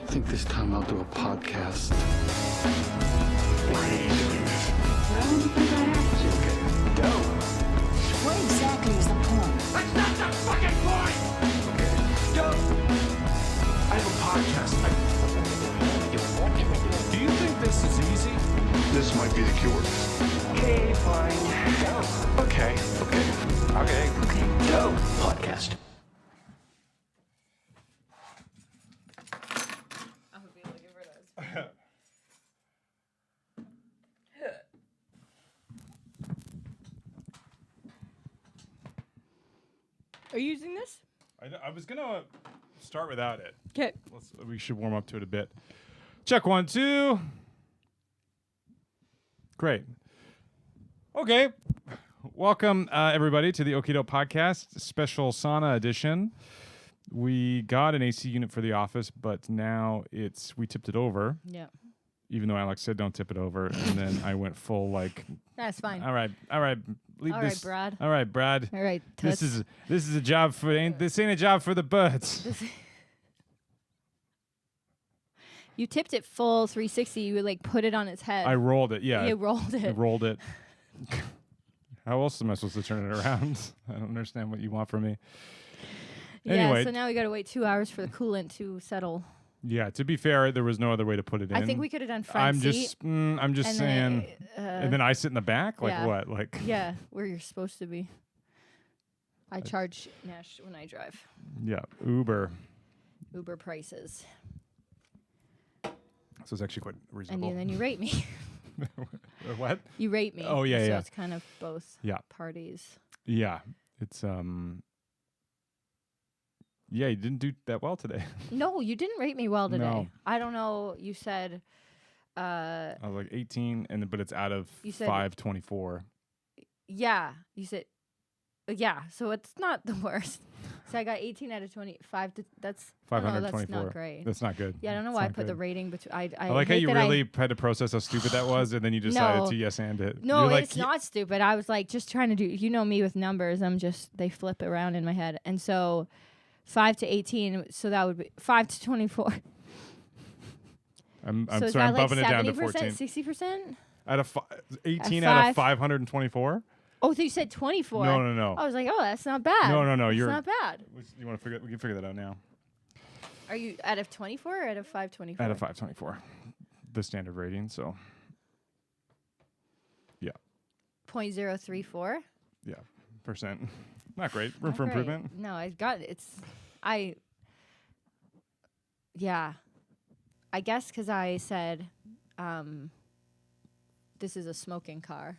think this time I'll do a podcast. Why are you doing this? Well, because I have to. Okay, go. What exactly is the point? That's not the fucking point! Okay, go. I have a podcast. Do you think this is easy? This might be the cure. Okay, fine. Go. Okay. Go. Podcast. I would be looking for those. Are you using this? I was gonna start without it. Okay. We should warm up to it a bit. Check 1, 2. Great. Okay. Welcome everybody to the Okido Podcast Special Sauna Edition. We got an AC unit for the office, but now we tipped it over. Yeah. Even though Alex said don't tip it over, and then I went full like. That's fine. All right. Leave All this. right, Brad. All right, Brad. All right. This is a job for this ain't a job for the birds. You tipped it full 360. You would like put it on its head. I rolled it. Yeah. You rolled I it. rolled it. How else am I supposed to turn it around? I don't understand what you want from me. Yeah. Anyway. So now we got to wait 2 hours for the coolant to settle. Yeah. To be fair, there was no other way to put it in. I think we could have done front seat. I'm just and saying. then, And then I sit in the back. Like yeah. what? Like. Yeah, where you're supposed to be. I charge Nash when I drive. Yeah. Uber. Uber prices. So it's actually quite reasonable. And then you rate me. What? You rate me. Oh, yeah, so yeah. it's kind of both parties. Yeah. It's Yeah, you didn't do that well today. No, you didn't rate me well today. No. I don't know. You said I was like 18, but it's out of You said- 524. yeah. You said yeah, so it's not the worst. So I got 18 out of 25. That's 524. that's not great. That's not good. Yeah, I don't know It's why I not put the good. rating between. I like how hate you that really had to process how stupid that was, and then you decided No. to yes and it. No, You're like, it's not stupid. I was like just trying to do. You know me with numbers. They flip around in my head, and so 5 to 18. So that would be 5 to 24. I'm so is sorry, I'm that bumping it down to 70%, 14. 60%? Out of 18 At out five? of 524? Oh, so you said 24. No. I was like, oh, that's not bad. No. That's You're not bad. You want to figure? We can figure that out now. Are you out of 24 or out of 524? Out of 524, the standard rating. So, yeah, 0.034. yeah, percent. Not great. Room for Not great. improvement. No, I got it. Yeah. I guess because I said, this is a smoking car.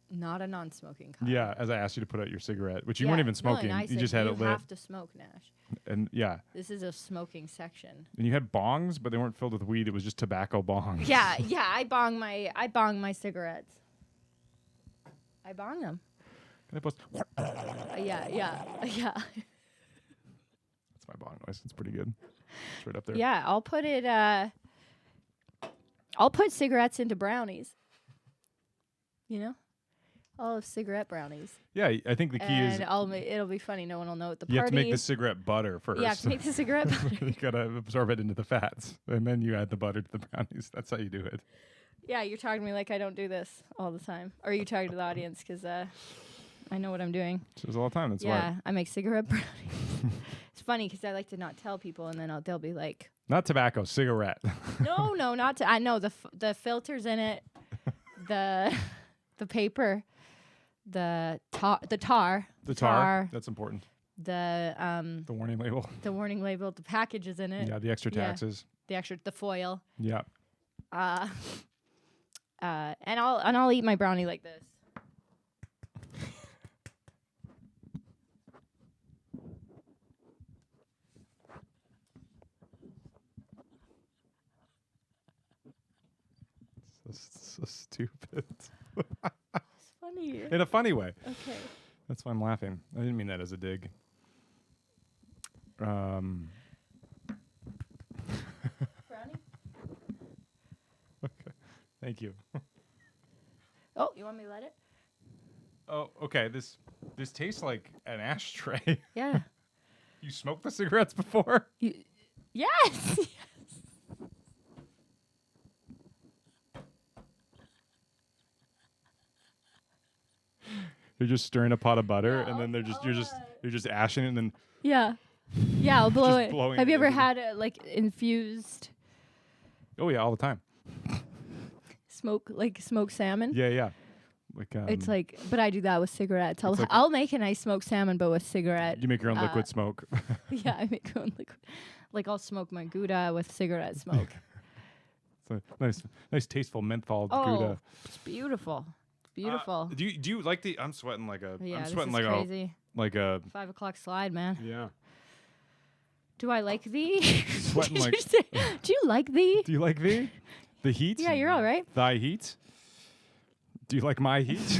Not a non-smoking car. Yeah, as I asked you to put out your cigarette, which you weren't even smoking. I You said, just had you it lit. have to smoke, Nash. And yeah, This is a smoking section. and you had bongs, but they weren't filled with weed. It was just tobacco bongs. Yeah. I bong my cigarettes. I bong them. Can I post? Yeah. That's my bong noise. It's pretty good. It's right up there. Yeah, I'll put it. I'll put cigarettes into brownies. You know, I'll have cigarette brownies. Yeah, I think the key is and it'll be funny. No one will know at the you party. have to make the cigarette butter first. You have to make the cigarette butter. You gotta absorb it into the fats, and then you add the butter to the brownies. That's how you do it. Yeah, you're talking to me like I don't do this all the time, or you talking to the audience because I know what I'm doing. It's all the time. That's Yeah, why. I make cigarette brownies. It's funny because I like to not tell people, and then they'll be like, Not tobacco, cigarette. "No, not to." I know the filters in it, the paper, the tar, The tar. That's important. the The warning label. warning label, the packages in it, Yeah, the extra Yeah. taxes. the foil, Yeah. and I'll eat my brownie like this. So stupid. It's funny. In a funny way. Okay. That's why I'm laughing. I didn't mean that as a dig. Brownie? Okay. Thank you. Oh, you want me to let it? Oh, okay. This tastes like an ashtray. Yeah. You smoked the cigarettes before? Yes. You're just stirring a pot of butter, and then you're just ashing it, and then Yeah. Yeah, I'll blow Just it. blowing Have it you ever into the- had like infused oh yeah, all the time. smoked salmon? Yeah, yeah. Like It's like, but I do that with cigarettes. It's like- I'll make a nice smoked salmon, but with cigarette. you make your own liquid smoke. Yeah, I make my own liquid. Like I'll smoke my Gouda with cigarette smoke. It's a nice tasteful menthol Oh, Gouda. it's beautiful. Beautiful. Do you like the? I'm sweating like a. Yeah, I'm this sweating is like crazy. a. 5 o'clock slide, man. Yeah. Do I like thee? Sweating Did like- you say- do you like thee? Do you like the heat? Yeah, you're all right. Thy heat. Do you like my heat?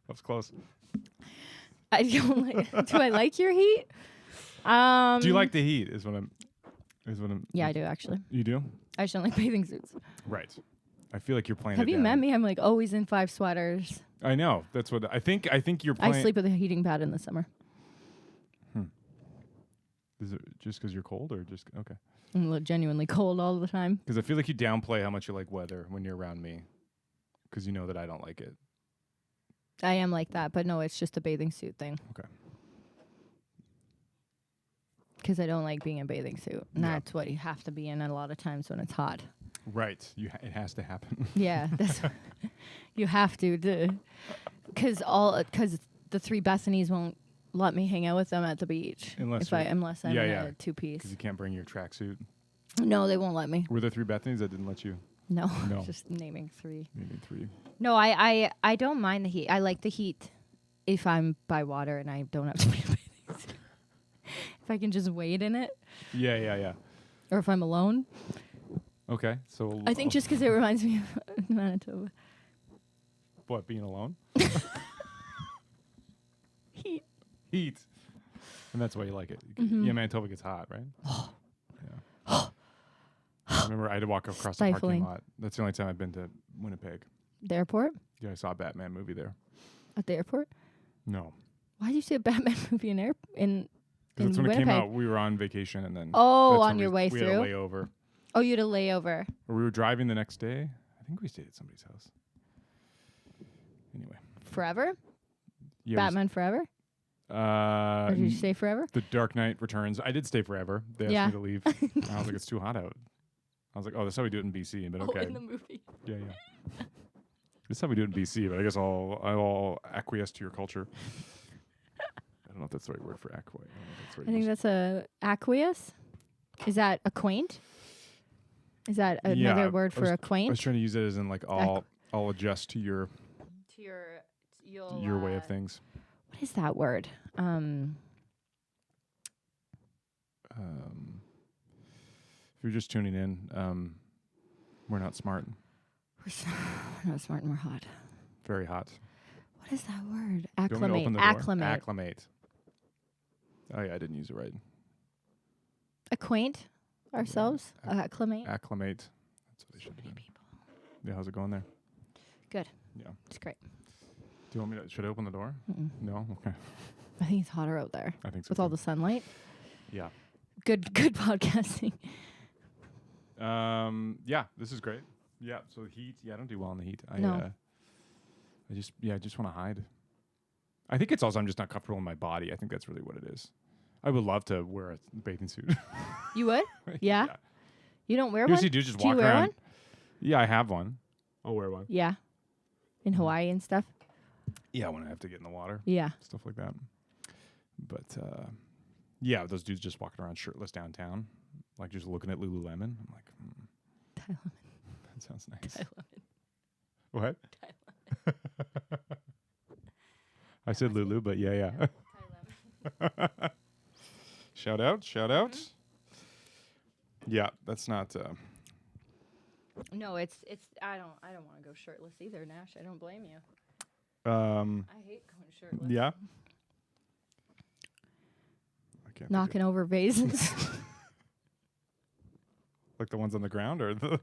That was close. I don't like. Do I like your heat? Do you like the heat? Is what I'm. Yeah, I do actually. You do? I just don't like bathing suits. Right. I feel like you're playing. Have it you down. met me? I'm like always in 5 sweaters. I know. That's what I think. I think you're playing. I sleep with a heating pad in the summer. Is it just because you're cold, or just okay? I'm genuinely cold all the time. Because I feel like you downplay how much you like weather when you're around me, because you know that I don't like it. I am like that, but no, it's just a bathing suit thing. Okay. Because I don't like being in a bathing suit. And Yeah. that's what you have to be in a lot of times when it's hot. Right. It has to happen. Yeah, that's you have to, because the 3 Bethanies won't let me hang out with them at the beach Unless I'm in yeah. a 2-piece. Because you can't bring your tracksuit. No, they won't let me. Were there 3 Bethanies that didn't let you? No, No. just naming 3. Maybe 3. No, I don't mind the heat. I like the heat if I'm by water and I don't have to be in a bathing suit. If I can just wade in it, Yeah. or if I'm alone. Okay. So I think just because it reminds me of Manitoba. what, being alone? Heat. Heat. And that's why you like it. Mm-hmm. Yeah, Manitoba gets hot, right? Yeah. I remember I had to walk across the Stifling. parking lot. That's the only time I've been to Winnipeg. The airport? Yeah, I saw a Batman movie there. At the airport? No. Why did you see a Batman movie in Because that's when Winnipeg? it came out. We were on vacation, and then Oh, that's on when your way we had a through? layover. Oh, you had a layover. Or we were driving the next day. I think we stayed at somebody's house. Anyway. Forever? Yeah, Batman Forever? Or did you stay forever? The Dark Knight Returns. I did stay forever. They asked Yeah. me to leave. I was like, it's too hot out. I was like, oh, that's how we do it in BC. But okay. Oh, in the movie. Yeah. This is how we do it in BC, but I guess I'll acquiesce to your culture. I don't know if that's the right word for acquiesce. I think that's a aqueous. Is that acquaint? Is that another word for I was acquaint? trying to use it as in like I'll adjust to your To your way of things. What is that word? If you're just tuning in, we're not smart. We're not smart and we're hot. Very hot. What is that word? Do you want me to open Acclimate. the door? Acclimate. Acclimate. Oh yeah, I didn't use it right. Acquaint ourselves. Acclimate. Acclimate. That's what I should do. Yeah, how's it going there? Good. Yeah. It's great. Do you want me to? Should I open the door? No. Okay. I think it's hotter out there I think so. with all the sunlight. Yeah. Good podcasting. Yeah. This is great. Yeah. So heat. Yeah, I don't do well in the heat. No. I just want to hide. I think it's also I'm just not comfortable in my body. I think that's really what it is. I would love to wear a bathing suit. You would? Yeah. You don't wear You one? usually do just Do you walk wear around. one? Yeah, I have one. I'll wear one. Yeah. In Hawaii and stuff? Yeah, when I have to get in the water, Yeah. stuff like that. But yeah, those dudes just walking around shirtless downtown, like just looking at Lululemon. I'm like, that sounds nice. What? I said Lulu, but yeah. Shout out. Yeah, that's not. No, it's I don't want to go shirtless either, Nash. I don't blame you. I hate going shirtless. Yeah. I can't. think of- Knocking over vases. Like the ones on the ground, or the.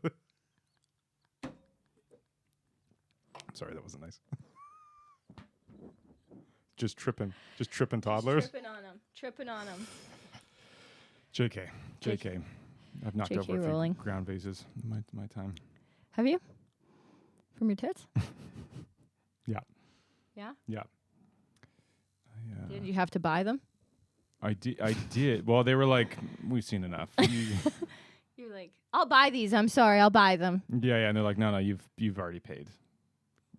Sorry, that wasn't nice. just tripping toddlers. Tripping on them. JK. I've knocked JK over a few rolling. ground vases in my time. Have you? From your tits? Yeah. Yeah? Yeah. Did you have to buy them? I did. Well, they were like, we've seen enough. You're like, I'll buy these. I'm sorry, I'll buy them. Yeah, and they're like, no, you've already paid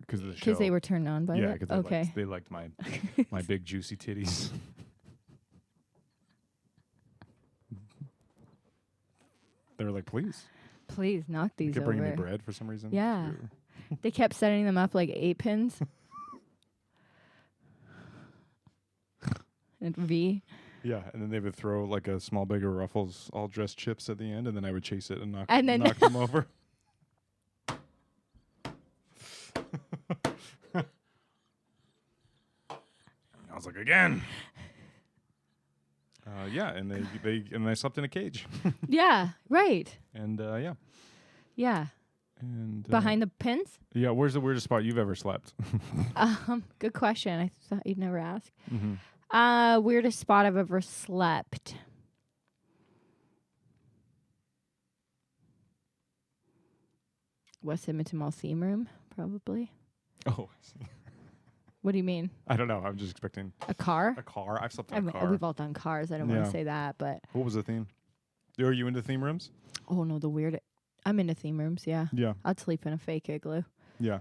because of the show. Because they were turned on by yeah, it? because Okay. they liked my my big juicy titties. They were like, please. Please knock You these kept over. bringing me bread for some reason. Yeah. It's weird. They kept setting them up like 8 pins. And V. Yeah, and then they would throw like a small bag of Ruffles all dressed chips at the end, and then I would chase it and knock them over. I was like, again. Yeah, and I slept in a cage. Yeah, right. And yeah. Yeah. And Behind the pins? yeah, where's the weirdest spot you've ever slept? Good question. I thought you'd never ask. Mm-hmm. Weirdest spot I've ever slept. West Edmonton Mall theme room, probably. Oh, I see. What do you mean? I don't know. I'm just expecting A car? a car. I've slept I in a mean, car. we've all done cars. I don't want Yeah. to say that, but What was the theme? Are you into theme rooms? oh no, the weird. I'm into theme rooms. Yeah, Yeah. I'd sleep in a fake igloo. Yeah.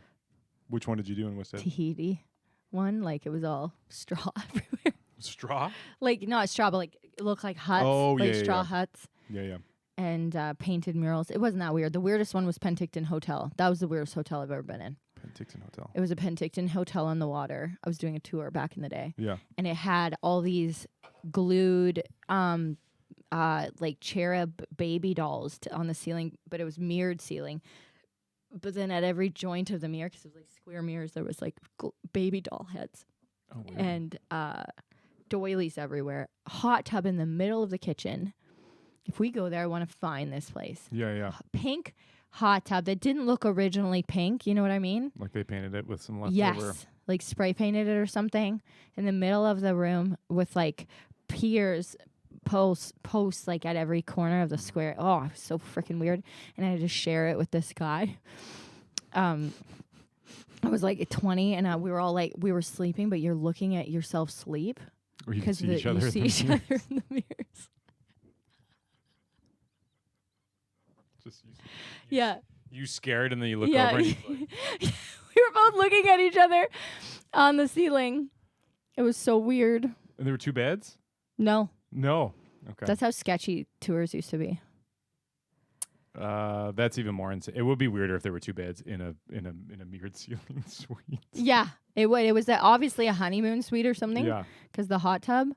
Which one did you do in West End? Tahiti one, like it was all straw everywhere. Straw? Like not straw, but like it looked like huts. Oh, like yeah, straw yeah. huts. Yeah. And painted murals. It wasn't that weird. The weirdest one was Penticton Hotel. That was the weirdest hotel I've ever been in. Penticton Hotel. It was a Penticton Hotel on the water. I was doing a tour back in the day. Yeah. And it had all these glued like cherub baby dolls on the ceiling, but it was mirrored ceiling. But then at every joint of the mirror, because it was like square mirrors, there was like baby doll heads. Oh, weird. And doilies everywhere. Hot tub in the middle of the kitchen. If we go there, I want to find this place. Yeah. Pink hot tub that didn't look originally pink. You know what I mean? Like they painted it with some leftover. Yes. Like spray painted it or something in the middle of the room with like piers posts like at every corner of the square. Oh, it was so freaking weird. And I had to share it with this guy. I was like 20 and we were all like, we were sleeping, but you're looking at yourself sleep. Or you can see each you other. see each other in the mirrors. Just Yeah. you scared and then you look Yeah. over and he's like, We were both looking at each other on the ceiling. It was so weird. and there were two beds? No, No. Okay. that's how sketchy tours used to be. That's even more insane. It would be weirder if there were two beds in a mirrored ceiling suite. Yeah, it would. It was obviously a honeymoon suite or something. Yeah. Because the hot tub.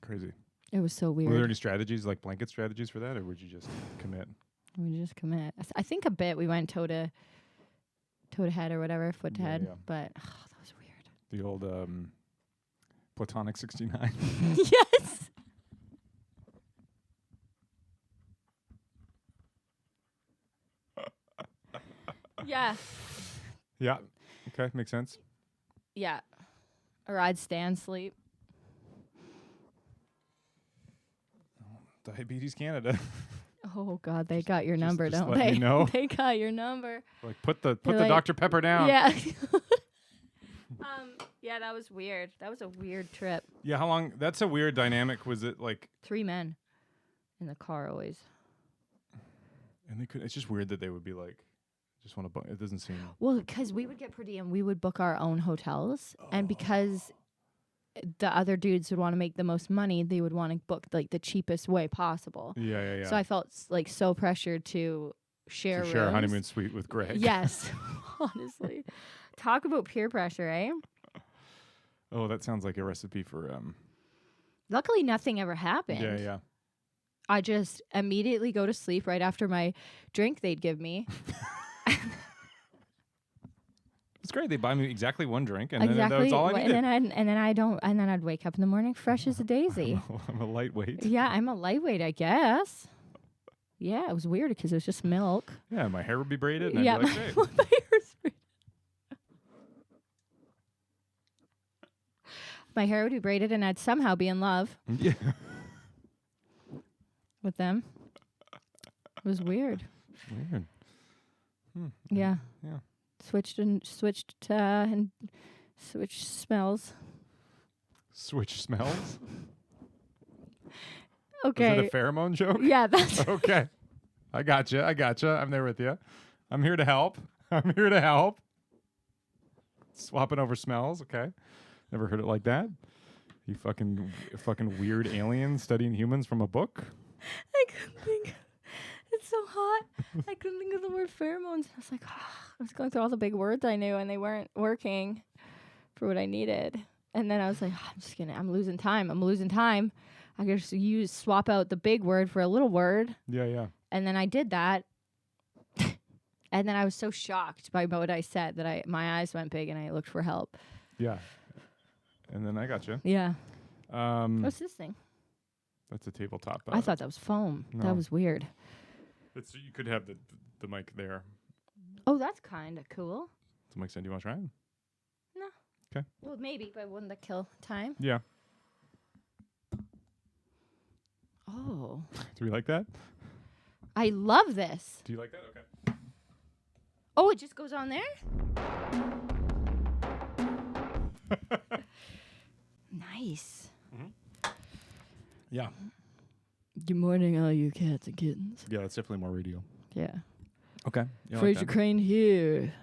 Crazy. It was so Were there weird. any strategies, like blanket strategies for that, or would you just commit? We just commit. I think a bit. We went toe to head or whatever, foot to Yeah, head. yeah. But that was weird. The old Platonic 69. Yes. Yeah. Yeah. Okay, makes sense. Yeah. Or I'd stand sleep. Diabetes Canada. Oh God, they got your number, just don't let they? me know. They got your number. Like put the like- Dr. Pepper down. Yeah. Yeah, that was weird. That was a weird trip. Yeah, how long? That's a weird dynamic. Was it like? 3 men in the car always. And they could. It's just weird that they would be like, just want to. It doesn't seem. Well, because we would get per diem, we would book our own hotels, and because the other dudes would want to make the most money, they would want to book like the cheapest way possible. Yeah. So I felt like so pressured to share To share a rooms. honeymoon suite with Greg. Yes, honestly, talk about peer pressure, eh? Oh, that sounds like a recipe for Luckily, nothing ever happened. Yeah. I just immediately go to sleep right after my drink they'd give me. It's great. They buy me exactly one drink, and then Exactly. that's all I needed. and then I'd wake up in the morning fresh as a daisy. I'm a lightweight. Yeah, I'm a lightweight, I guess. Yeah, it was weird because it was just milk. Yeah, my hair would be braided, and Yeah, I'd be like, great. my hair's braided. My hair would be braided, and I'd somehow be in love Yeah. with them. It was weird. Weird. Yeah. Yeah. Switched and switched smells. Switch smells? Okay. Is it a pheromone joke? Yeah, that's Okay. I gotcha. I'm there with you. I'm here to help. Swapping over smells. Okay. Never heard it like that. You fucking weird alien studying humans from a book. I couldn't think. It's so hot. I couldn't think of the word pheromones. I was like, I was going through all the big words I knew, and they weren't working for what I needed. And then I was like, I'm losing time. I could just swap out the big word for a little word. Yeah. And then I did that. And then I was so shocked by what I said that my eyes went big and I looked for help. Yeah. And then I gotcha. Yeah. What's this thing? That's a tabletop. I thought that was foam. no. That was weird. You could have the mic there. Oh, that's kind of cool. So Mike said, do you want to try it? No. Okay. Well, maybe, but wouldn't that kill time? Yeah. Oh. Do we like that? I love this. Do you like that? Okay. Oh, it just goes on there? Nice. Yeah. Good morning, all you cats and kittens. Yeah, that's definitely more radio. Yeah. Okay. Fraser Crane here.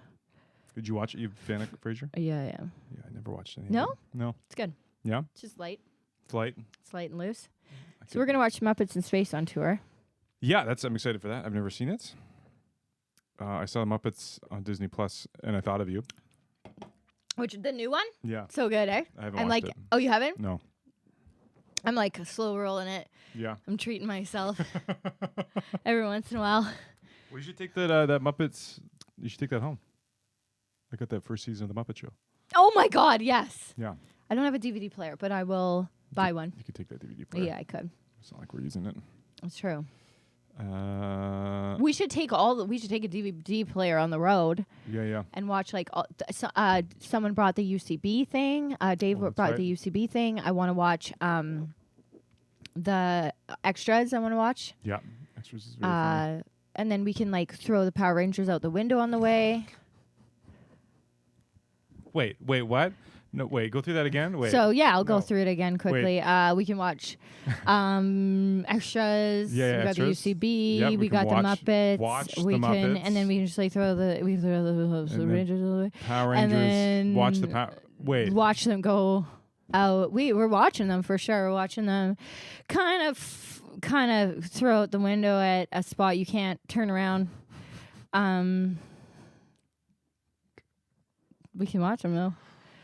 Did you watch it? You a fan of Frasier? Yeah, I am. Yeah, I never watched any. No? of it. No. It's good. Yeah. It's just light. Flight. It's light and loose. So we're going to watch Muppets in Space on tour. Yeah, I'm excited for that. I've never seen it. I saw the Muppets on Disney Plus, and I thought of you. Which, the new one? Yeah. So good, eh? I haven't I'm watched like, it. oh, you haven't? No. I'm like slow rolling it. Yeah. I'm treating myself every once in a while. Well, you should take that Muppets. You should take that home. I got that first season of the Muppet Show. Oh my God, yes. Yeah. I don't have a DVD player, but I will buy one. You could take that DVD player. Yeah, I could. It's not like we're using it. That's true. Yeah. We should take a DVD player on the road and watch like someone brought the UCB thing. Dave Oh, brought that's the UCB thing. I want to watch the extras. I want to watch. Yeah. Extras is very funny. And then we can like throw the Power Rangers out the window on the way. Wait, what? No, wait, go through that again. Wait. So yeah, I'll go No. through it again quickly. We can watch extras. Yeah, we got extras. the UCB. Yep, we we got can the Muppets. watch we the can, Muppets. and then we can just like throw the then Rangers away. Power and Rangers. then Watch the power. Wait. Watch them go out. We're watching them for sure. We're watching them kind of throw out the window at a spot you can't turn around. We can watch them though.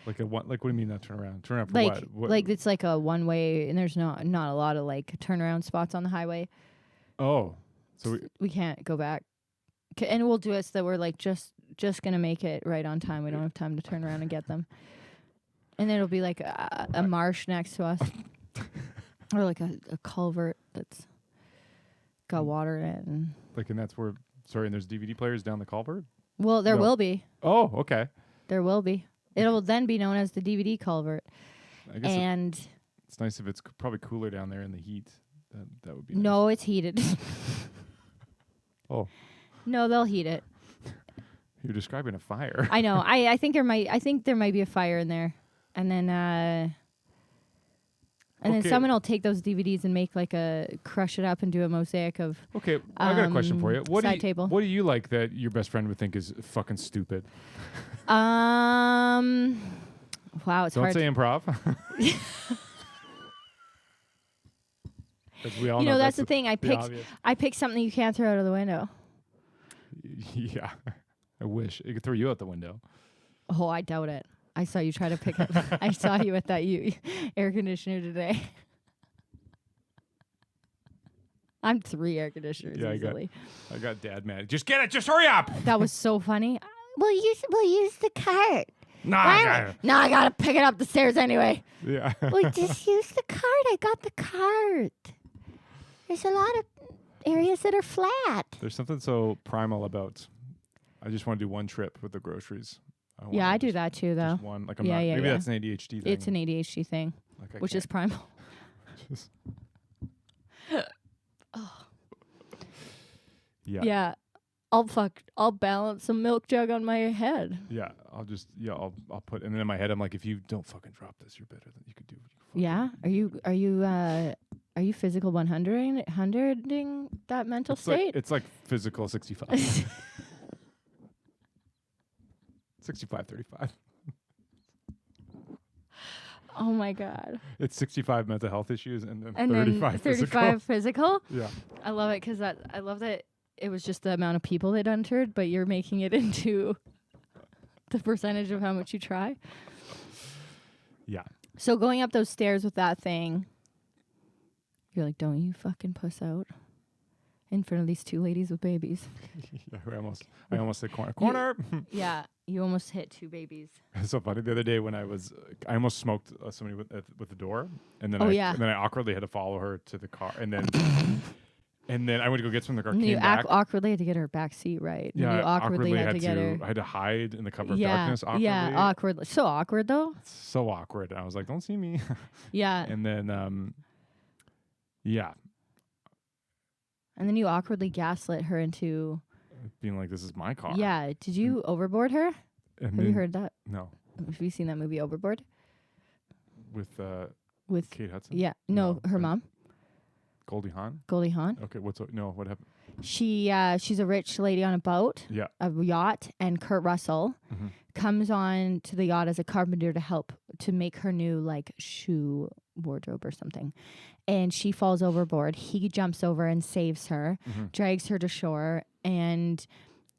Like what do you mean not turn around? Turn around for Like what? like it's like a one way, and there's not a lot of like turnaround spots on the highway. Oh, so We can't go back. And we'll do it so that we're like just gonna make it right on time. We don't have time to turn around and get them. And then it'll be like a marsh next to us, or like a culvert that's got water in it. And and that's where. Sorry, and there's DVD players down the culvert. well, there No. will be. Oh, okay. There will be. It'll then be known as the DVD culvert. I guess And it's nice if it's probably cooler down there in the heat. That would be nice. no, it's heated. Oh, No, they'll heat it. you're describing a fire. I know. I think there might be a fire in there, and then then Okay. someone will take those DVDs and make like crush it up and do a mosaic of. Okay, I got a question for you. Side table. What do you like that your best friend would think is fucking stupid? Wow, it's Don't hard. say improv. As we all You know, that's the the thing. I obvious. picked something you can't throw out of the window. Yeah, I wish it could throw you out the window. Oh, I doubt it. I saw you try to pick up. I saw you with that air conditioner today. I'm 3 air conditioners Yeah, easily. I got dad mad. Just get it. Just hurry up. That was so funny. We'll use the cart. Nah, I got it. No, I gotta pick it up the stairs anyway. Yeah. Well, just use the cart. I got the cart. There's a lot of areas that are flat. There's something so primal about. I just want to do one trip with the groceries. Yeah, wanna I do just- that too, though. Just one. Like I'm Yeah, not. yeah, Maybe yeah. that's an ADHD thing. It's an ADHD thing, Like I which is can't primal. just- Yeah. Yeah. I'll balance a milk jug on my head. Yeah, I'll put, and then in my head I'm like, if you don't fucking drop this, you're better than you could do. Yeah. Are you physical 100ing that mental state? It's like physical 65. 65, 35. Oh my god. It's 65 mental health issues and then And 35 then 35 physical. Yeah. I love it because I love that it was just the amount of people that entered, but you're making it into the percentage of how much you try. Yeah. So going up those stairs with that thing, you're like, don't you fucking puss out in front of these two ladies with babies. Yeah, I almost said corner. Yeah, you almost hit two babies. It's so funny. The other day when I almost smoked somebody with the door, and then Yeah. and then I awkwardly had to follow her to the car, and then I went to go get some in the car. And Came you back. awkwardly had to get her back seat right. And Yeah, you I awkwardly had to get her. I had to hide in the cover of Yeah, darkness. Awkwardly. yeah, awkward. So awkward though. It's so awkward. And I was like, "Don't see me." Yeah, And then, yeah, and then you awkwardly gaslit her into. being like, "This is my car." Yeah, did you overboard her? And Have you heard that? No, Have you seen that movie Overboard with Kate Hudson. Yeah, no, her uh, mom, Goldie Hawn. Goldie Hawn. Okay, what happened? She's a rich lady on a boat, Yeah. a yacht, and Kurt Russell Mhm. comes on to the yacht as a carpenter to help to make her new like shoe wardrobe or something. And she falls overboard. He jumps over and saves her, Mhm. drags her to shore, and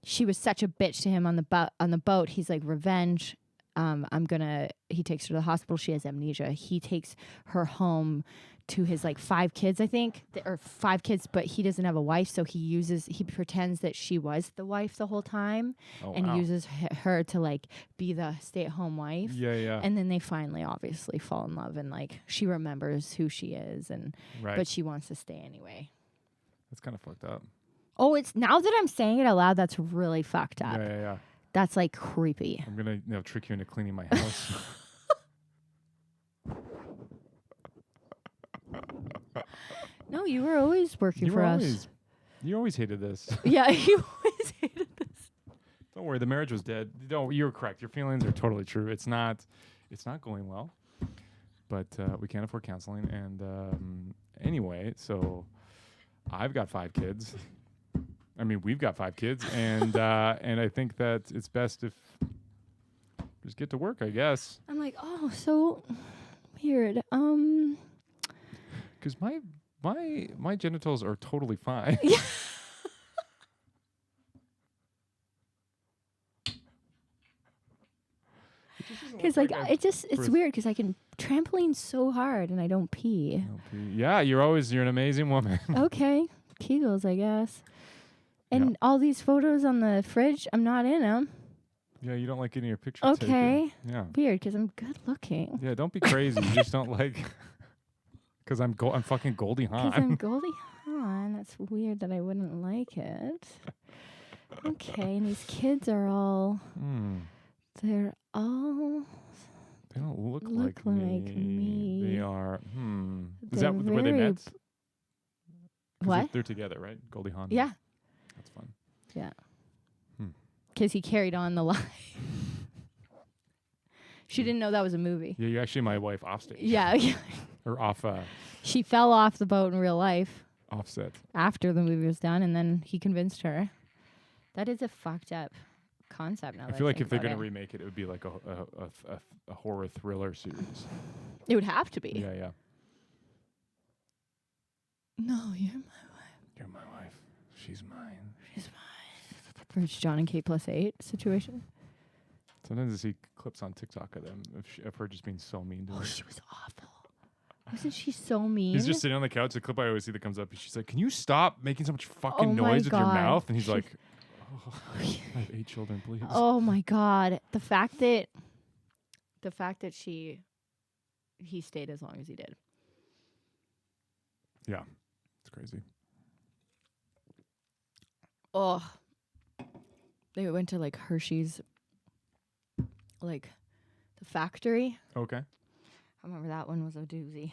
she was such a bitch to him on the boat. He's like, revenge. He takes her to the hospital. She has amnesia. He takes her home to his like 5 kids, I think, or 5 kids, but he doesn't have a wife. So he pretends that she was the wife the whole time Oh, and wow. uses her to like be the stay-at-home wife. Yeah, yeah. And then they finally obviously fall in love and like she remembers who she is Right. but she wants to stay anyway. That's kind of fucked up. Oh, it's now that I'm saying it out loud, that's really fucked up. Yeah, yeah. That's like creepy. I'm gonna trick you into cleaning my house. No, you were always working for us. You always hated this. Yeah, you always hated this. Don't worry, the marriage was dead. No, you're correct. Your feelings are totally true. It's not going well. But we can't afford counseling. And anyway, so I've got 5 kids. I mean, we've got 5 kids, and and I think that it's best if just get to work, I guess. I'm like, oh, so weird. Because my genitals are totally fine. Because like it's weird because I can trampoline so hard and I don't pee. Yeah, you're an amazing woman. Okay, Kegels, I guess. And all these photos on the fridge, I'm not in them. Yeah, you don't like getting your picture Okay. taken. Yeah. Weird because I'm good looking. Yeah, don't be crazy. You just don't like. Because I'm fucking Goldie Hawn. Because I'm Goldie Hawn. That's weird that I wouldn't like it. Okay, and these kids are all. They're all. They don't look like me. They are. Is They're that where they met? 'Cause What? They're together, right? Goldie Hawn. Yeah. That's fun. Yeah. Because he carried on the lie. She didn't know that was a movie. Yeah, you're actually my wife off stage. Yeah. Or off She fell off the boat in real life offset. after the movie was done, and then he convinced her. That is a fucked up concept. Now I feel like if they're gonna remake it, it would be like a horror thriller series. it would have to be. Yeah, yeah. No, you're my wife. You're my wife. She's mine. She's mine. For John and Kate +8 situation. Sometimes I see clips on TikTok of them of her just being so mean to Oh, him. she was awful. Wasn't she so mean? He's just sitting on the couch. The clip I always see that comes up. She's like, "Can you stop making so much fucking Oh my noise with your God. mouth?" And he's like, I have 8 children, please. Oh my God. The fact that he stayed as long as he did. Yeah, it's crazy. Oh. They went to like Hershey's like the factory. Okay. I remember that one was a doozy.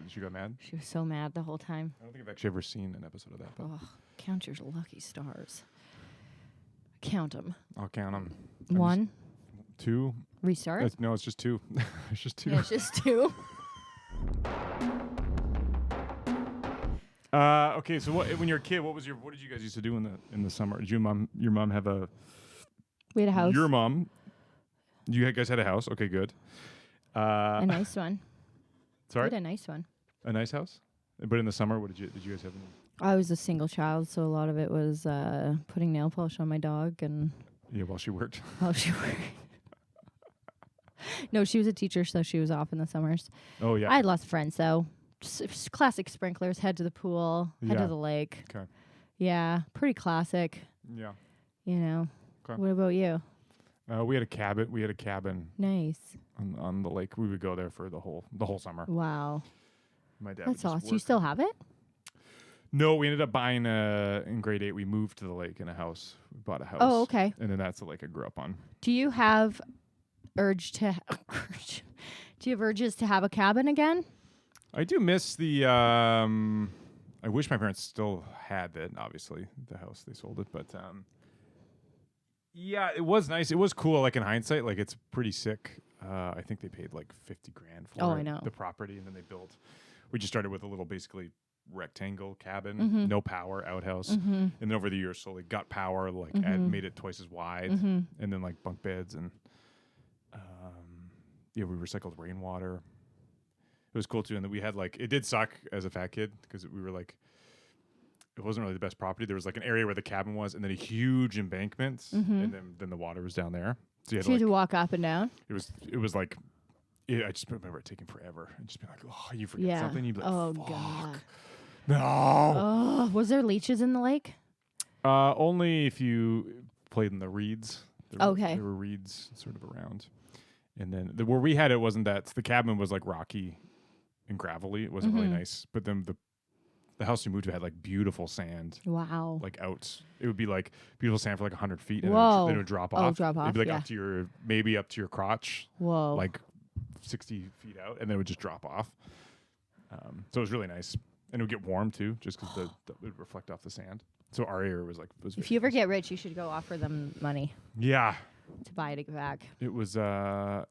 She got mad? She was so mad the whole time. I don't think I've actually ever seen an episode of that. But Oh, count your lucky stars. Count them. I'll count them. 1. 2. Restart. No, it's just 2. It's just 2. Yeah, it's just 2. Okay, so when you're a kid, what did you guys used to do in the summer? Did your mom have a? We had a house. Your mom. You guys had a house. Okay, good. A nice one. Sorry. We had a nice one. A nice house. But in the summer, did you guys have? I was a single child, so a lot of it was putting nail polish on my dog and. Yeah, while she worked. While she worked. No, she was a teacher, so she was off in the summers. Oh yeah. I had lots of friends, though. Just classic sprinklers. Head to the pool. Head Yeah. to the lake. Okay. Yeah, pretty classic. Yeah. You know. Okay. What about you? We had a cabin. We had a cabin Nice. on the lake. We would go there for the whole summer. Wow. My dad. That's would just awesome. You work. still have it? No, we ended up buying in grade 8. We moved to the lake in a house. We bought a house. Oh, okay. And then that's the lake I grew up on. Do you have do you have urges to have a cabin again? I do miss the. I wish my parents still had it. Obviously, the house they sold it, but yeah, it was nice. It was cool. Like in hindsight, like it's pretty sick. I think they paid like $50,000 for Oh, I know. the property, and then they built. We just started with a little basically rectangle cabin, no power outhouse, and then over the years slowly got power, like made it twice as wide, and then like bunk beds and yeah, we recycled rainwater. It was cool too, and then we had like it did suck as a fat kid because we were like it wasn't really the best property. There was like an area where the cabin was, and then a huge embankment, and then the water was down there. So you had, So you had to like, walk up and down? it was like I just remember it taking forever and just being like, oh, you forget Yeah. something, you'd be like, Oh, fuck. God. No. Oh, was there leeches in the lake? Only if you played in the reeds. Okay. There were reeds sort of around. And then where we had it wasn't that. The cabin was like rocky and gravelly. It wasn't really nice. But then the house we moved to had like beautiful sand. Wow. Like out. It would be like beautiful sand for like 100 feet. And Whoa. then it would drop Oh, off. drop off, It'd be like yeah. up to maybe up to your crotch. Whoa. Like 60 feet out. And then it would just drop off. So it was really nice. And it would get warm too, just because it would reflect off the sand. So our area was if very you ever nice. get rich, you should go offer them money Yeah. to buy it back. It was yeah,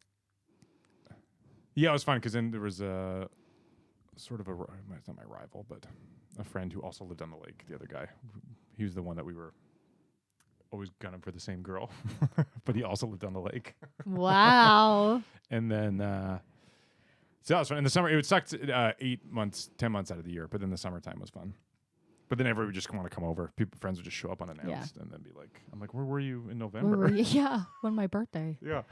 it was fun because then there was a sort of it's not my rival, but a friend who also lived on the lake. The other guy, he was the one that we were always gunning for the same girl, but he also lived on the lake. Wow. And then so that was fun. In the summer, it would suck 10 months out of the year, but then the summertime was fun. But then everybody would just want to come over. Friends would just show up unannounced and then be like, I'm like, where were you in November? Where were you? Yeah, when my birthday. Yeah.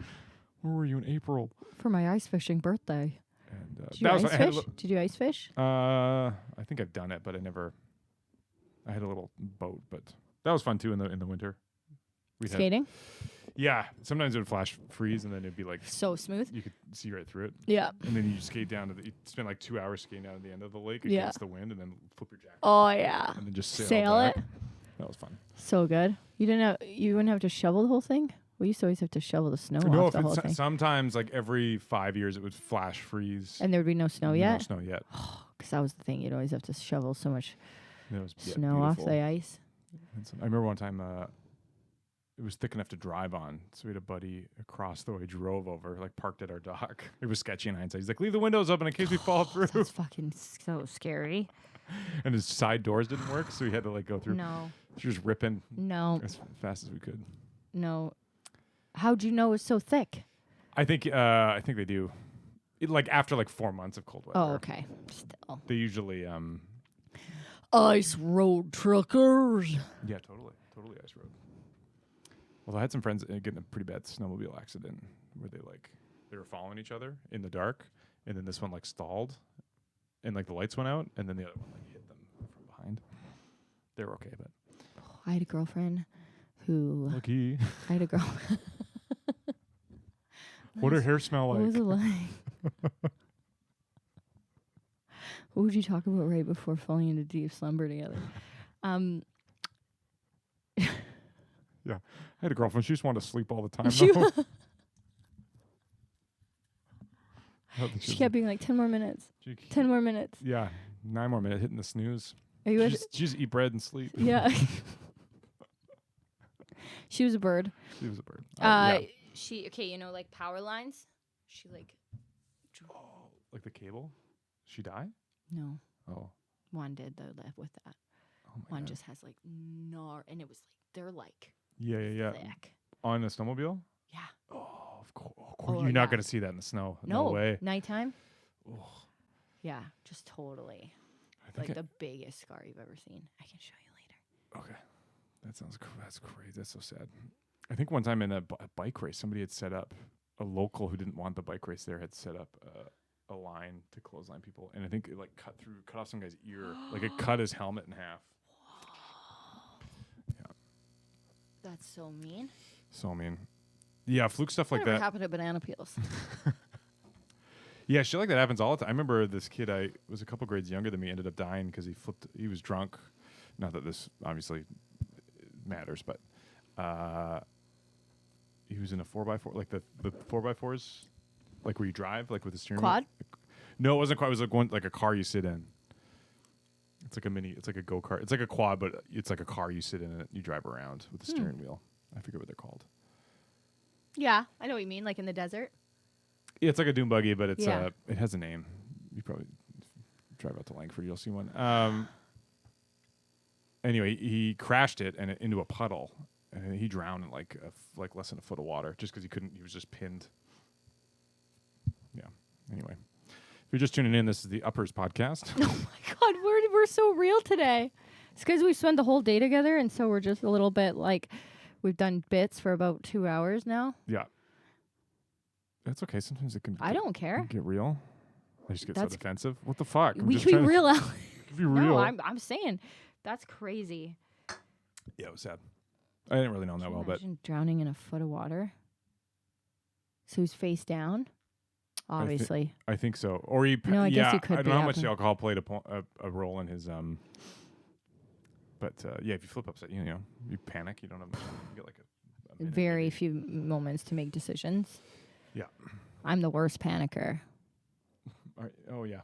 Where were you in April? For my ice fishing birthday. And Did you that was ice fun. I had a fish? Did you ice fish? I think I've done it, but I had a little boat, but that was fun too in the winter. Skating? Yeah. Sometimes it would flash freeze and then it'd be like So smooth. you could see right through it. Yeah. And then you skate down you spend like 2 hours skating down to the end of the lake Yeah. against the wind and then flip your jacket Oh yeah. and then just Sail back. it. That was fun. So good. You wouldn't have to shovel the whole thing? We used to always have to shovel the snow No, off the whole thing. sometimes like every 5 years it would flash freeze. And there would be no snow yet? No snow yet. Because that was the thing. You'd always have to shovel so much It was snow off beautiful. the ice. I remember one time it was thick enough to drive on. So we had a buddy across the way drove over, like parked at our dock. It was sketchy in hindsight. He's like, leave the windows open in case we fall through. That's fucking so scary. And his side doors didn't work, so we had to like go through. No. She was ripping No. as fast as we could. No. How'd you know it was so thick? I think they do. Like after like 4 months of cold weather. Oh, okay. Still. They usually Ice road truckers. yeah, totally ice road. Well, I had some friends get in a pretty bad snowmobile accident where they were following each other in the dark, and then this one like stalled, and like the lights went out, and then the other one like hit them from behind. They were okay, but I had a girlfriend who. lucky. I had a girl. What her hair smell What was it like? like? What would you talk about right before falling into deep slumber together? Yeah, I had a girlfriend. She just wanted to sleep all the time. She though. I don't think She was- kept being like, 10 more minutes. 10 more minutes. Yeah, 9 more minutes hitting the snooze. Are you She with just eat bread and sleep. Yeah. She was a bird. She was a bird. She, okay, you know, like power lines? She like, Like the cable? She die? no. Oh. One did though, live with that. Oh my One God. just has like, and it was like, they're like Yeah. thick. On a snowmobile? Yeah. Oh, of course. Oh, You're not yeah. going to see that in the snow. No way. Nighttime? Oh, Yeah, just totally. I think Like the biggest scar you've ever seen. I can show you later. okay. That's crazy. That's so sad. I think one time in a bike race, somebody had set up, a local who didn't want the bike race there had set up a line to clothesline people. And I think it like cut off some guy's ear. Like it cut his helmet in half. Yeah. That's so mean. So, I mean, yeah, fluke stuff like Whatever that. happened to banana peels? Yeah, shit like that happens all the time. I remember this kid, I was a couple grades younger than me, ended up dying because he was drunk. Not that this obviously matters, but he was in a 4x4, like the 4x4s, like where you drive, like with the steering Quad? wheel. No, it wasn't quad. It was like a car you sit in. It's like a mini, it's like a go-kart. It's like a quad, but it's like a car you sit in and you drive around with the steering wheel. I forget what they're called. Yeah, I know what you mean, like in the desert. Yeah, it's like a dune buggy, but it's Yeah. it has a name. You probably drive out to Langford, you'll see one. Anyway, he crashed it and into a puddle, and he drowned in like less than a foot of water just because he couldn't. He was just pinned. Yeah. Anyway, if you're just tuning in, this is the Uppers podcast. Oh my God, we're so real today. It's because we spent the whole day together, and so we're just a little bit like we've done bits for about 2 hours now. Yeah. That's okay. Sometimes it can. I don't care. Get real. I just get so That's- defensive. What the fuck? I'm We just can be trying to real, Alex. be real. No, I'm saying that's crazy. Yeah, it was sad. I didn't really know him that well, but Imagine drowning in a foot of water. So he's face down. Obviously. I think so. Or he. No, I guess yeah, he could I don't be know how much the happening. alcohol played a role in his But yeah, if you flip upside, you know, you panic. You don't have. You get like a minute Very maybe. few moments to make decisions. Yeah. I'm the worst panicker. Oh yeah.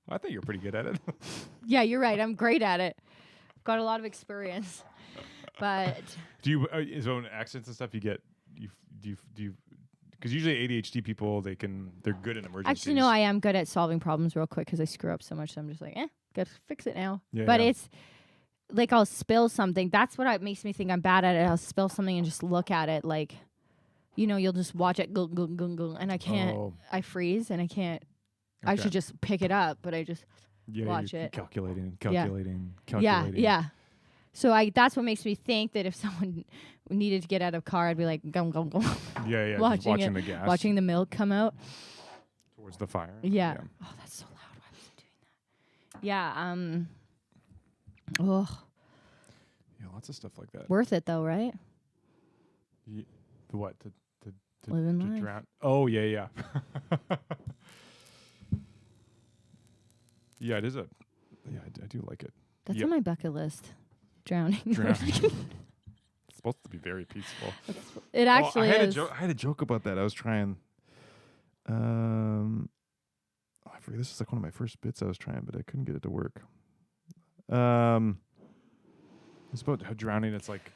I think you're pretty good at it. Yeah, you're right. I'm great at it. Got a lot of experience. But Do you? So in accidents and stuff, you get do you? Because usually ADHD people, they're good in emergencies. actually, no, I am good at solving problems real quick because I screw up so much. So I'm just like, gotta fix it now. Yeah, but yeah. it's like I'll spill something. That's what makes me think I'm bad at it. I'll spill something and just look at it like, you know, you'll just watch it go, go, go, go, and I can't. Oh. I freeze and I can't. I Okay. should just pick it up, but I just Yeah, watch you're it. calculating. Yeah. So that's what makes me think that if someone needed to get out of a car, I'd be like, gum, gum, gum. Yeah. Just watching watching it, the gas. watching the milk come out. towards the fire. Yeah. Oh, that's so loud. Why was I doing that? Yeah. Oh, Yeah, lots of stuff like that. worth it though, right? The what? To Living to life. drown. Oh yeah. Yeah, it is a. Yeah, I do like it. That's Yep. on my bucket list. Drowning. Drowning. It's supposed to be very peaceful. It actually I had is. I had a joke about that. I was trying. I forget. This is like one of my first bits I was trying, but I couldn't get it to work. It's about how drowning. It's like.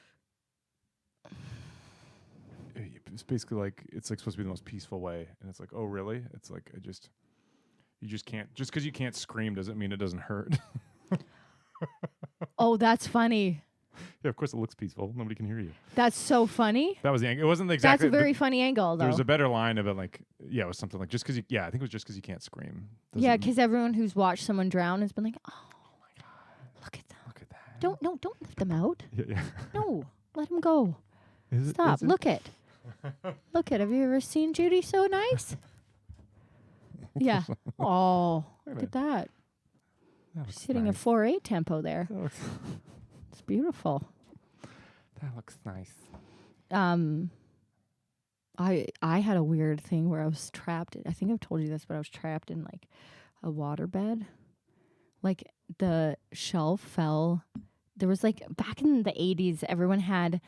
It's basically like it's like supposed to be the most peaceful way, and it's like, oh really? It's like you just can't. Just because you can't scream doesn't mean it doesn't hurt. Oh, that's funny. Yeah, of course it looks peaceful. Nobody can hear you. That's so funny. That was the angle. It wasn't exactly. That's a very funny angle, though. There was a better line of it, like, yeah, it was something like just because you. Yeah, I think it was just because you can't scream. Yeah, Doesn't- because everyone who's watched someone drown has been like, oh my God, look at them. look at that. Don't lift them out. Yeah. No, let them go. Is it- Stop. is it? Look it. Look it. Have you ever seen Judy so nice? Yeah. Oh, look at that. That looks She's hitting nice. a 4/8 tempo there. That looks, It's beautiful. that looks nice. I had a weird thing where I was trapped. I think I've told you this, but I was trapped in like a waterbed. Like the shelf fell. There was like back in the 80s, everyone had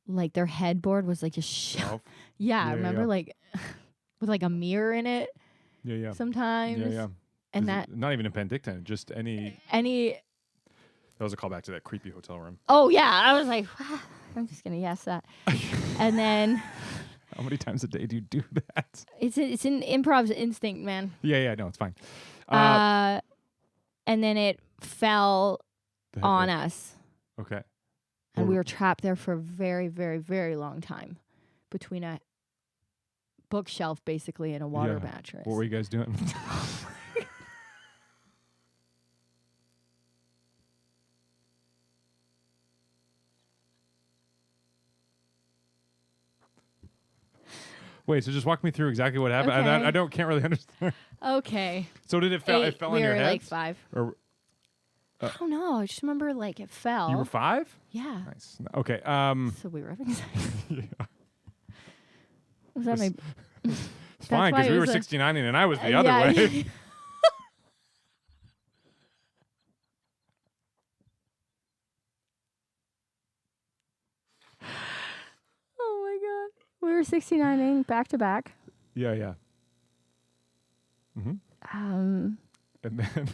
like their headboard was like a shelf. Shelf. Yeah, I Yeah, remember yeah. like with like a mirror in it Yeah. sometimes. Yeah. And Is that it not even a Penticton, just any. any. That was a callback to that creepy hotel room. Oh yeah, I was like, I'm just gonna guess that. And then How many times a day do you do that? it's an improv instinct, man. Yeah. No, it's fine. And then it fell The on headboard. us, Okay. and we What- were trapped there for a very, very, very long time, between a bookshelf basically and a water Yeah. mattress. What were you guys doing? Wait, so just walk me through exactly what happened. Okay. I can't really understand. Okay. So did it fell? It fell on we your were head? like 5. Or I don't know. I just remember like it fell. you were 5? Yeah. Nice. Okay. So we were having sex. Yeah. Was that my? It's fine why because it we were was a- 69 and I was the other yeah, way. yeah. Oh my god. We were 69ing back to back. Yeah. Um. And then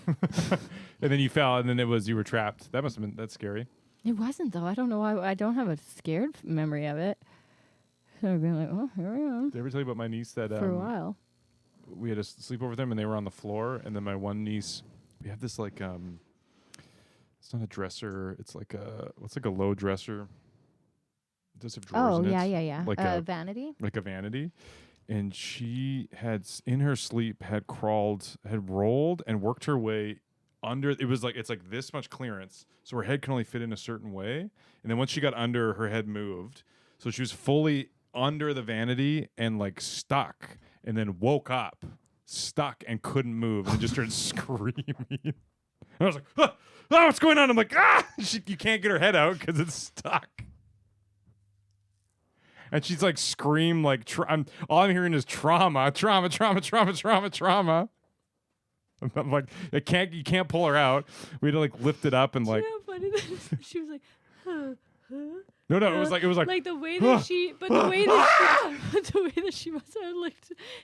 and then you fell and then you were trapped. That's scary. It wasn't though. I don't know why. I don't have a scared memory of it. So I've been like, oh, here we are Did I ever tell you about my niece that for a while. we had to sleep over with them and they were on the floor and then my one niece, we have this like it's not a dresser, it's like a low dresser. It does have drawers Oh in yeah, it. yeah. Like a a vanity. like a vanity. And she had in her sleep had rolled and worked her way under. It's like this much clearance, so her head can only fit in a certain way. And then once she got under, her head moved, so she was fully under the vanity and like stuck. And then woke up stuck and couldn't move and just started screaming. And I was like, oh, what's going on? I'm like, you can't get her head out because it's stuck. And she's like scream like all I'm hearing is trauma. I'm like, you can't pull her out. We had to like lift it up and like Yeah, funny that she was like, huh. no, it was like Like the way that she, but the way that she must have like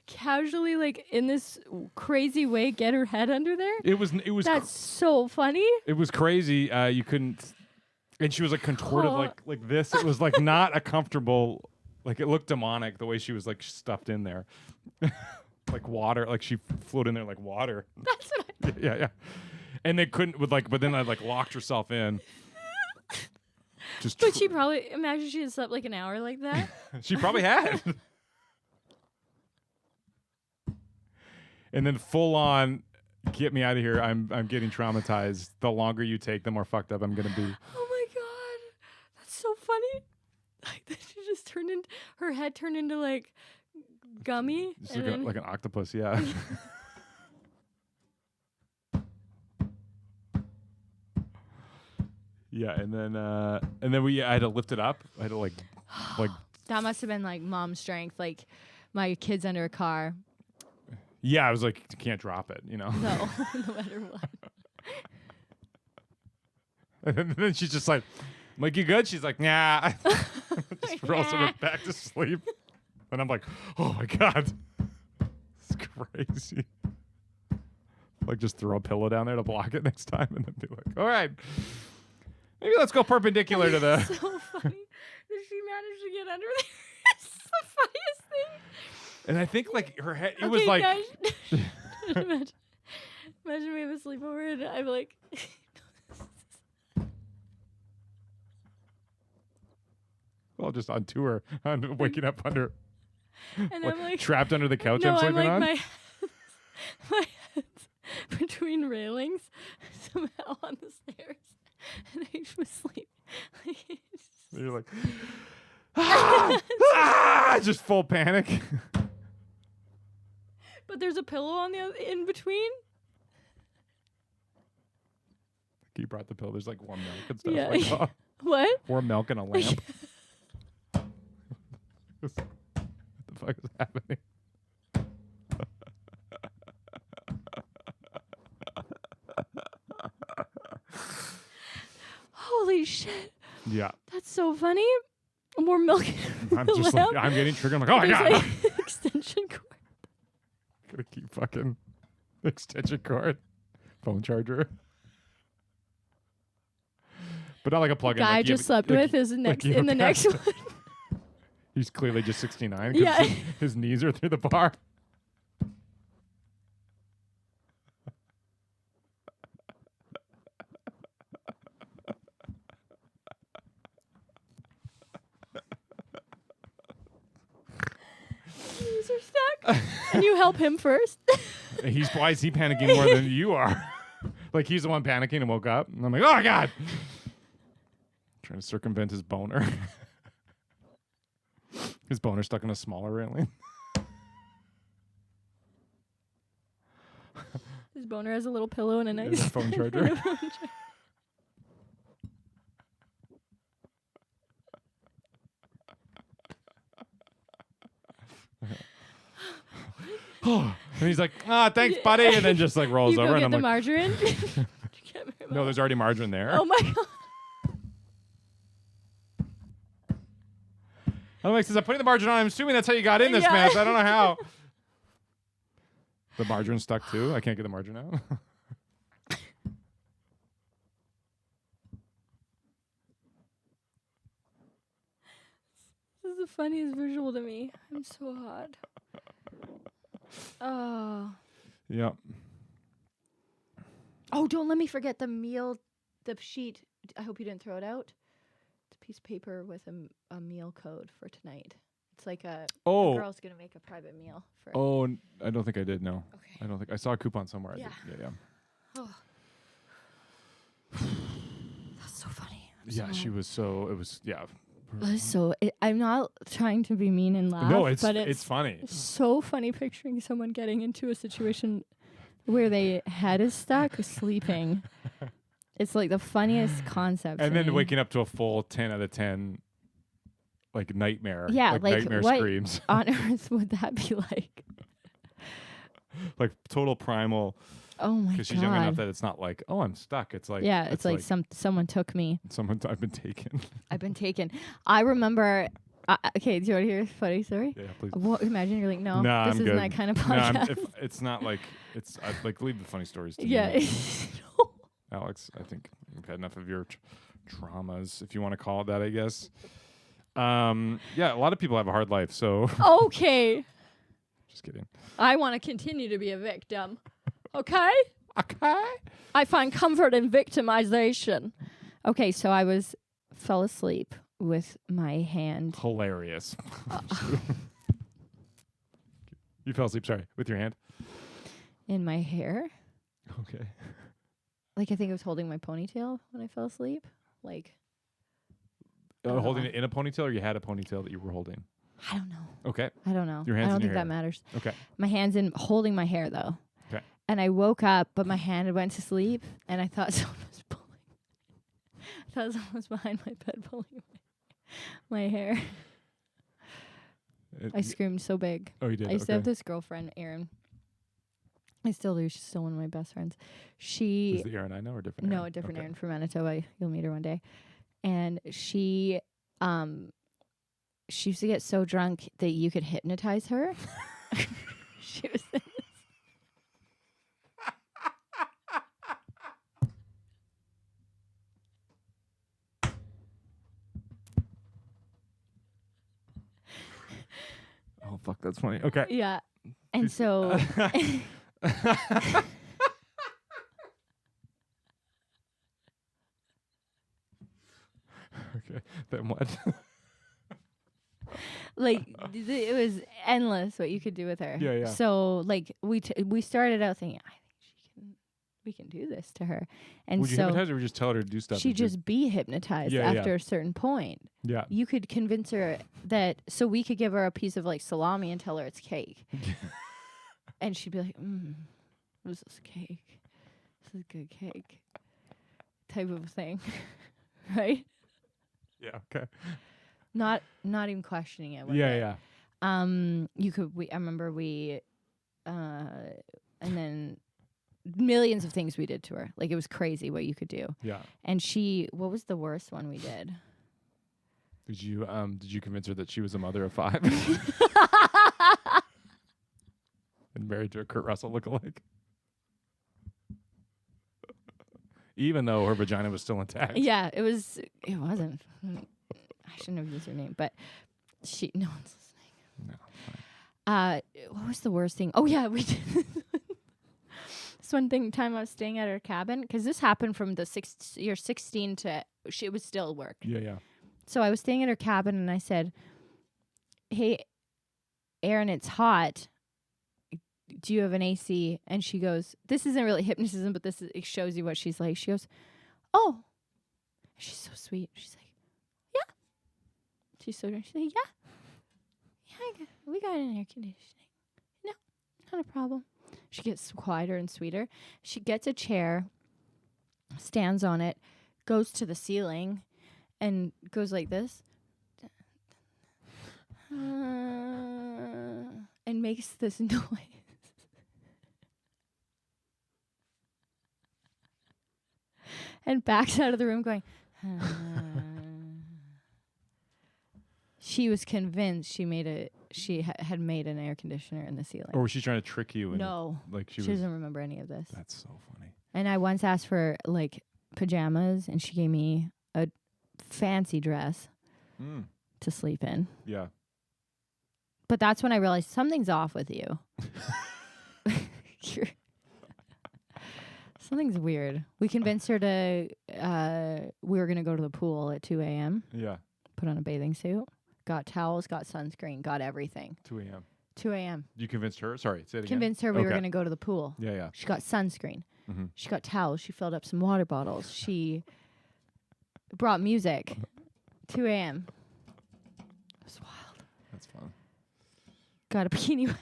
casually like in this crazy way get her head under there. it was That's so funny. it was crazy. You couldn't, and she was like contorted like this. It was like not a comfortable. Like it looked demonic the way she was like stuffed in there, like water. Like she floated in there like water. That's what Yeah. And they couldn't but then I like locked herself in. But she probably imagine she had slept like an hour like that. She probably had. And then full on, get me out of here. I'm getting traumatized. The longer you take, the more fucked up I'm gonna be. Oh my god, that's so funny. Like that she just her head turned into like gummy. Just and then- like an octopus, yeah. Yeah, and then I had to lift it up. I had to like that must have been like mom strength. Like my kid's under a car. yeah, I was like, you can't drop it, you know. No, no matter what. And then she's just like, I'm like, you good? She's like, nah. Just rolls her back to sleep. And I'm like, oh my God. It's crazy. Like just throw a pillow down there to block it next time and then be like, all right, maybe let's go perpendicular to the. So funny that she managed to get under there. It's the funniest thing. And I think like her head, it Okay, was like. guys, imagine we have a sleepover and I'm like. Well, just on tour, on waking up under, And I'm like. trapped under the couch No, I'm I'm sleeping like on. my head's between railings somehow on the stairs, and I was asleep. You're like, just full panic. But there's a pillow on the in between. You brought the pill. There's like warm milk and stuff. Yeah. Like, oh, What? warm milk and a lamp. What the fuck is happening? Holy shit! Yeah. That's so funny. More milk. I'm just like, I'm getting triggered. I'm like, oh my There's God. like extension cord. Gonna keep fucking extension cord, phone charger. But not like a plug-in. Guy like you just have- slept like- with is like next you have in the a next past- one. He's clearly just 69 'cause Yeah. his knees are through the bar. Knees are stuck. And you help him first. Why is he panicking more than you are? Like he's the one panicking and woke up. And I'm like, oh my God. Trying to circumvent his boner. His boner stuck in a smaller railing. His boner has a little pillow and a And nice a phone charger. And he's like, thanks, buddy. And then just like rolls You over. go And get I'm the like, margarine. no, there's already margarine there. Oh my God. I'm like, since I'm putting the margarine on, I'm assuming that's how you got in this Yeah. mess. I don't know how. The margarine stuck too. I can't get the margarine out. This is the funniest visual to me. I'm so hot. Oh. Yeah. Oh, don't let me forget the sheet. I hope you didn't throw it out. It's a piece of paper with a meal code for tonight. It's like a girl's going to make a private meal for. Oh, I don't think I did. No. Okay. I don't think I saw a coupon somewhere. Yeah. Yeah. Oh. That's so funny. Yeah. She was so. It was. Yeah. I'm not trying to be mean and laugh. No, but it's funny. so funny picturing someone getting into a situation where their head is stuck sleeping. It's like the funniest concept. And to then me. waking up to a full 10 out of 10, like nightmare. Yeah, like like nightmare what screams. on earth would that be like? Like total primal. Oh my God. Because she's young enough that it's not like, oh, I'm stuck. It's like, yeah, it's like someone took me. I've been taken. I've been taken. I remember. Okay, do you want to hear a funny story? Yeah, please. Well, imagine you're like, no, Nah, this I'm isn't good. that kind of No, podcast. if it's not like it's like leave the funny stories to yeah. me. Alex, I think we've had enough of your traumas, if you want to call it that, I guess. Yeah, a lot of people have a hard life, so Okay. just kidding. I want to continue to be a victim. Okay? Okay. I find comfort in victimization. Okay, so I fell asleep with my hand. Hilarious. You fell asleep, sorry, with your hand? In my hair. Okay. Like, I think I was holding my ponytail when I fell asleep. Like, Holding it in a ponytail, or you had a ponytail that you were holding? I don't know. Okay. I don't know. Your hand's I don't in think your that hair. matters. Okay. My hand's in holding my hair, though. Okay. And I woke up, but my hand went to sleep, and I thought someone was pulling. I thought someone was behind my bed pulling my hair. I screamed so big. Oh, you did? I used to have Okay. this girlfriend, Erin. I still do. She's still one of my best friends. Is She the Erin I know or different no, Erin? a different Okay. Erin from Manitoba. You'll meet her one day. And she used to get so drunk that you could hypnotize her. She was Oh, fuck, that's funny. Okay. yeah. And so Okay. Then what? like it was endless what you could do with her. Yeah, yeah. So like we started out thinking, I think we can do this to her. And Would you so hypnotize her or just tell her to do stuff? she'd and do- just be hypnotized Yeah, yeah. after a certain point. Yeah. You could convince her that so we could give her a piece of like salami and tell her it's cake. And she'd be like, this is cake. This is good cake. Type of thing. Right? Yeah. Okay. Not even questioning it. with Yeah. it. Yeah. I remember and then millions of things we did to her. Like it was crazy what you could do. Yeah. And what was the worst one we did? Did you convince her that she was a mother of 5? and married to a Kurt Russell lookalike. Even though her vagina was still intact. Yeah, it wasn't. I shouldn't have used her name, but no one's listening. No. What was the worst thing? Oh yeah, we did this one time I was staying at her cabin, because this happened from you're 16 to it was still work. Yeah. So I was staying at her cabin and I said, "Hey, Aaron, it's hot. Do you have an AC?" And she goes, "This isn't really hypnotism, but it shows you what she's like." She goes, "Oh." She's so sweet. She's like, "Yeah." She's so she's like, "Yeah, we got an air conditioning. No, not a problem." She gets quieter and sweeter. She gets a chair, stands on it, goes to the ceiling, and goes like this. And makes this noise. And backs out of the room going, She was convinced she had made an air conditioner in the ceiling. Or was she trying to trick you? No. Like she doesn't remember any of this. That's so funny. And I once asked for like pajamas, and she gave me a fancy dress to sleep in. Yeah. But that's when I realized something's off with you. Something's weird. We convinced her to, we were going to go to the pool at 2 a.m. Yeah. Put on a bathing suit. Got towels, got sunscreen, got everything. 2 a.m. 2 a.m. You convinced her? Sorry, say it again. Convinced her we were going to go to the pool. Yeah. She got sunscreen. Mm-hmm. She got towels. She filled up some water bottles. She brought music. 2 a.m. It was wild. That's fun. Got a bikini wax.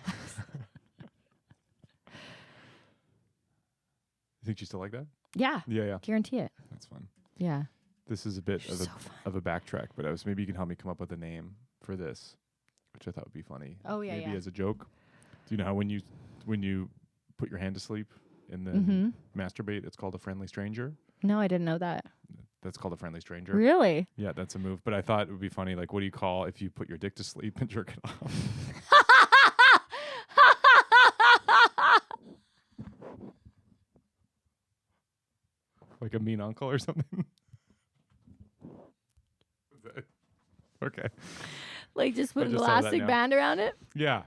You think she's still like that? Yeah. Yeah. Guarantee it. That's fun. Yeah. This is a bit She's of a backtrack, but maybe you can help me come up with a name for this, which I thought would be funny. Oh, yeah, Maybe yeah. as a joke. Do you know how when you put your hand to sleep and then masturbate, it's called a friendly stranger? No, I didn't know that. That's called a friendly stranger. Really? Yeah, that's a move. But I thought it would be funny. Like, what do you call if you put your dick to sleep and jerk it off? Like a mean uncle or something? Okay. Like just put I an just saw that elastic now. band around it? Yeah.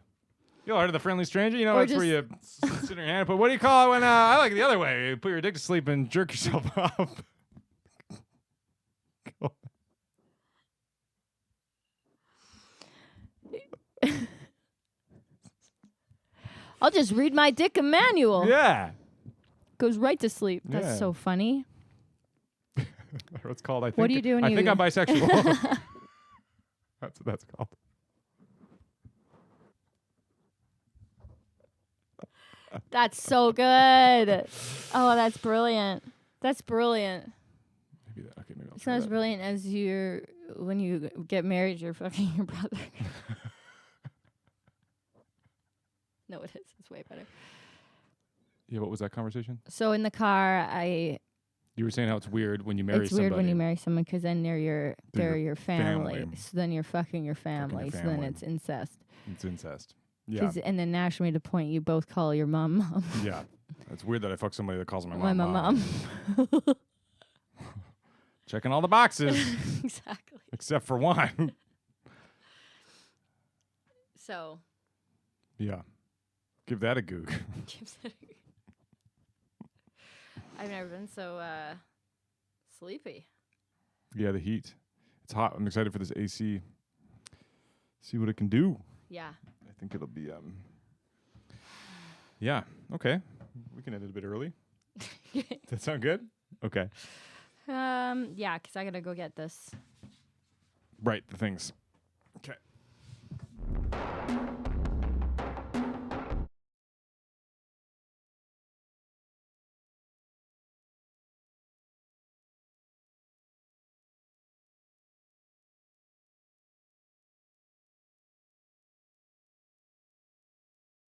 You heard of the friendly stranger? You know, Or that's where you sit in your hand. But what do you call it when, I like it the other way. You put your dick to sleep and jerk yourself off. I'll just read my dick a manual. Yeah. Goes right to sleep. That's Yeah. so funny. What's called, I think. What do you do when I you... think I'm bisexual. That's what that's called. That's so good. Oh, that's brilliant. That's brilliant. Maybe that. Okay, maybe I'll It's try not as that. brilliant as when you get married, you're fucking your brother. No, it is. It's way better. Yeah, what was that conversation? So in the car, You were saying how it's weird when you marry it's somebody. weird when you marry someone because then they're They're your family. family. So then you're fucking your family. So then family. it's incest. It's incest. Yeah. And then Nash made a point. You both call your mom mom. Yeah. It's weird that I fuck somebody that calls my My mom mom. Checking all the boxes. Exactly. Except for one. So. Yeah. Give that a goog. I've never been so sleepy. Yeah, the heat. It's hot. I'm excited for this AC. See what it can do. Yeah. I think it'll be yeah. Okay. We can end it a bit early. Does that sound good? Okay. Yeah, because I gotta go get this. Right, the things.